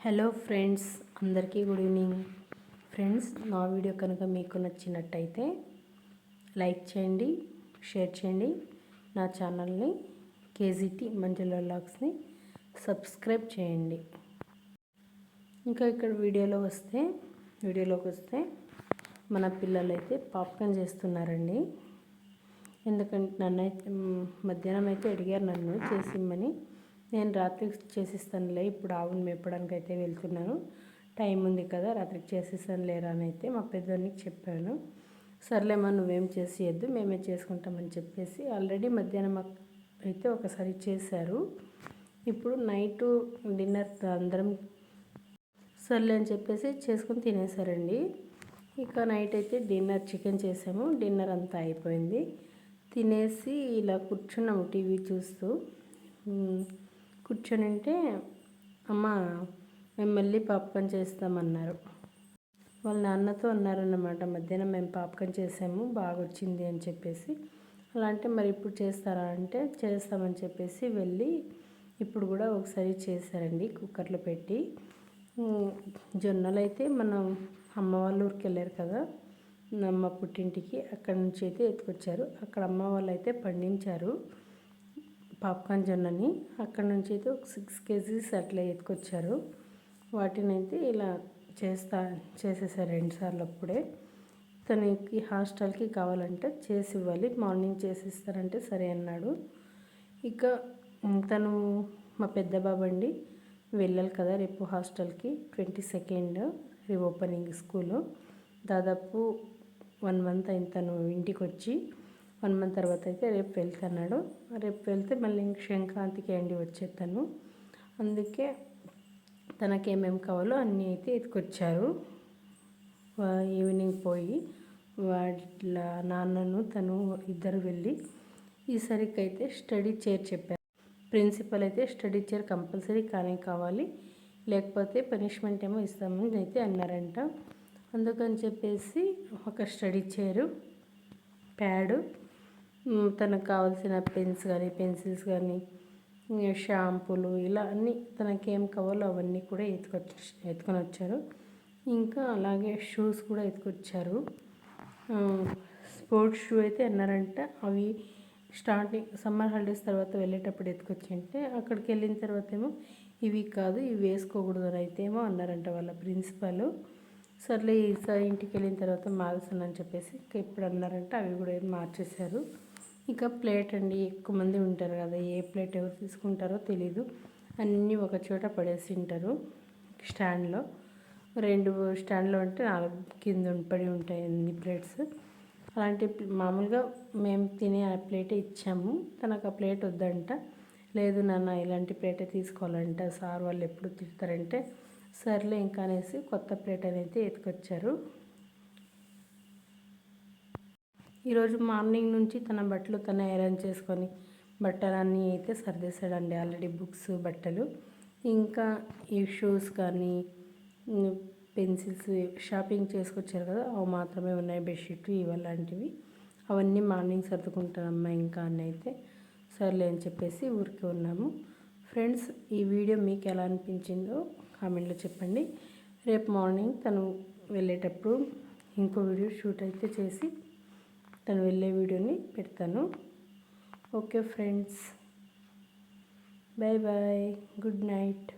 Hello friends, అందరికీ good evening. Friends, నా video కనుక మీకు నచ్చినట్టయితే లైక్ చేయండి, షేర్ చేయండి. నా ఛానల్ని కేజీటీ మంజుల వ్లాగ్స్ని సబ్స్క్రైబ్ చేయండి. ఇంకా ఇక్కడ వీడియోలోకి వస్తే మన పిల్లలు అయితే పాప్కార్న్ చేస్తున్నారండి. ఎందుకంటే నన్నైతే మధ్యాహ్నం అయితే అడిగారు నన్ను చేసిమ్మని. నేను రాత్రికి చేసిస్తానులే, ఇప్పుడు ఆవును మేపడానికి అయితే వెళ్తున్నాను, టైం ఉంది కదా, రాత్రికి చేసిస్తాను లేరా అని అయితే మా పెద్దవానికి చెప్పాను. సర్లేమ్మా నువ్వేం చేసేయద్దు, మేమే చేసుకుంటామని చెప్పేసి ఆల్రెడీ మధ్యాహ్నం అయితే ఒకసారి చేశారు. ఇప్పుడు నైటు డిన్నర్ అందరం సర్లే అని చెప్పేసి చేసుకుని తినేసారండి. ఇక నైట్ అయితే డిన్నర్ చికెన్ చేసాము. డిన్నర్ అంతా అయిపోయింది. తినేసి ఇలా కూర్చున్నాము టీవీ చూస్తూ. కూర్చొని ఉంటే అమ్మ మేము మళ్ళీ పాప్కార్న్ చేస్తామన్నారు. వాళ్ళ నాన్నతో అన్నారన్నమాట, మధ్యాహ్నం మేము పాప్కార్న్ చేసాము బాగా వచ్చింది అని చెప్పేసి. అలా అంటే మరి ఇప్పుడు చేస్తారా అంటే చేస్తామని చెప్పేసి వెళ్ళి ఇప్పుడు కూడా ఒకసారి చేశారండి కుక్కర్లో పెట్టి. జొన్నలు అయితే మనం అమ్మ వాళ్ళ ఊరికి వెళ్ళారు కదా, అమ్మ పుట్టింటికి, అక్కడి నుంచి అయితే ఎత్తుకొచ్చారు. అక్కడ అమ్మ వాళ్ళు అయితే పండించారు పాప్కార్న్ జొన్నని. అక్కడ నుంచి అయితే ఒక 6 kgs అట్లా ఎత్తుకొచ్చారు. వాటిని అయితే ఇలా చేసేసారు 2 సార్లు. అప్పుడే తనకి హాస్టల్కి కావాలంటే చేసి ఇవ్వాలి, మార్నింగ్ చేసిస్తారంటే సరే అన్నాడు. ఇక తను మా పెద్ద బాబు అండి, వెళ్ళాలి కదా రేపు హాస్టల్కి. 22nd reopening school. దాదాపు 1 month అయింది తను ఇంటికి వచ్చి. 1 month తర్వాత అయితే రేపు వెళ్తున్నాడు. రేపు వెళ్తే మళ్ళీ సంక్రాంతికి అండి వచ్చేస్తాను. అందుకే తనకి ఏమేమి కావాలో అన్నీ అయితే ఎత్తుకొచ్చారు. ఈవినింగ్ పోయి వాళ్ళ నాన్నను తను ఇద్దరు వెళ్ళి ఈసారికి అయితే స్టడీ చైర్ చెప్పారు. ప్రిన్సిపల్ అయితే స్టడీ చైర్ కంపల్సరీ కావాలి, లేకపోతే పనిష్మెంట్ ఏమో ఇస్తామని అయితే అన్నారంట. అందుకని చెప్పేసి ఒక స్టడీ చైరు, ప్యాడు, తనకు కావాల్సిన పెన్స్ కానీ పెన్సిల్స్ కానీ షాంపూలు ఇలా అన్నీ తనకి ఏం కావాలో అవన్నీ కూడా ఎత్తుకొని వచ్చారు. ఇంకా అలాగే షూస్ కూడా ఎత్తుకొచ్చారు. స్పోర్ట్స్ షూ అయితే అన్నారంట అవి స్టార్టింగ్ సమ్మర్ హాలిడేస్ తర్వాత వెళ్ళేటప్పుడు ఎత్తుకొచ్చింటే అక్కడికి వెళ్ళిన తర్వాత ఏమో ఇవి కాదు, ఇవి వేసుకోకూడదు అని అయితే ఏమో అన్నారంట వాళ్ళ ప్రిన్సిపల్. సర్లే ఈసారి ఇంటికి వెళ్ళిన తర్వాత మారుస్తానని చెప్పేసి ఇప్పుడు అన్నారంట అవి కూడా మార్చేశారు. ఇక ప్లేట్ అండి, ఎక్కువ మంది ఉంటారు కదా, ఏ ప్లేట్ ఎవరు తీసుకుంటారో తెలీదు, అన్నీ ఒక చోట పడేసి ఉంటారు. స్టాండ్లో 2 స్టాండ్లో ఉంటే 4 కింద పడి ఉంటాయి అన్ని ప్లేట్స్. అలాంటి మామూలుగా మేము తినే ఆ ప్లేటే ఇచ్చాము. తనకు ఆ ప్లేట్ వద్దంట. లేదు నాన్న ఇలాంటి ప్లేటే తీసుకోవాలంట, సార్ వాళ్ళు ఎప్పుడు తిడతారంటే సర్లే ఇంకా అనేసి కొత్త ప్లేట్ అనేది ఎత్తుకొచ్చారు. ఈరోజు మార్నింగ్ నుంచి తన బట్టలు తన ఐరన్ చేసుకొని బట్టలన్నీ అయితే సర్దేశాడండి. ఆల్రెడీ బుక్స్, బట్టలు, ఇంకా ఈ షూస్ కానీ పెన్సిల్స్ షాపింగ్ చేసుకొచ్చారు కదా అవి మాత్రమే ఉన్నాయి. బెడ్షీట్ ఇవలాంటివి అవన్నీ మార్నింగ్ సర్దుకుంటానమ్మా ఇంకా అని అయితే సర్లే అని చెప్పేసి ఊరికే ఉన్నాము. ఫ్రెండ్స్, ఈ వీడియో మీకు ఎలా అనిపించిందో కామెంట్లో చెప్పండి. రేపు మార్నింగ్ తను వెళ్ళేటప్పుడు ఇంకో వీడియో షూట్ అయితే చేసి తను వెళ్ళే వీడియోని పెడతాను. Okay friends, bye bye, good night.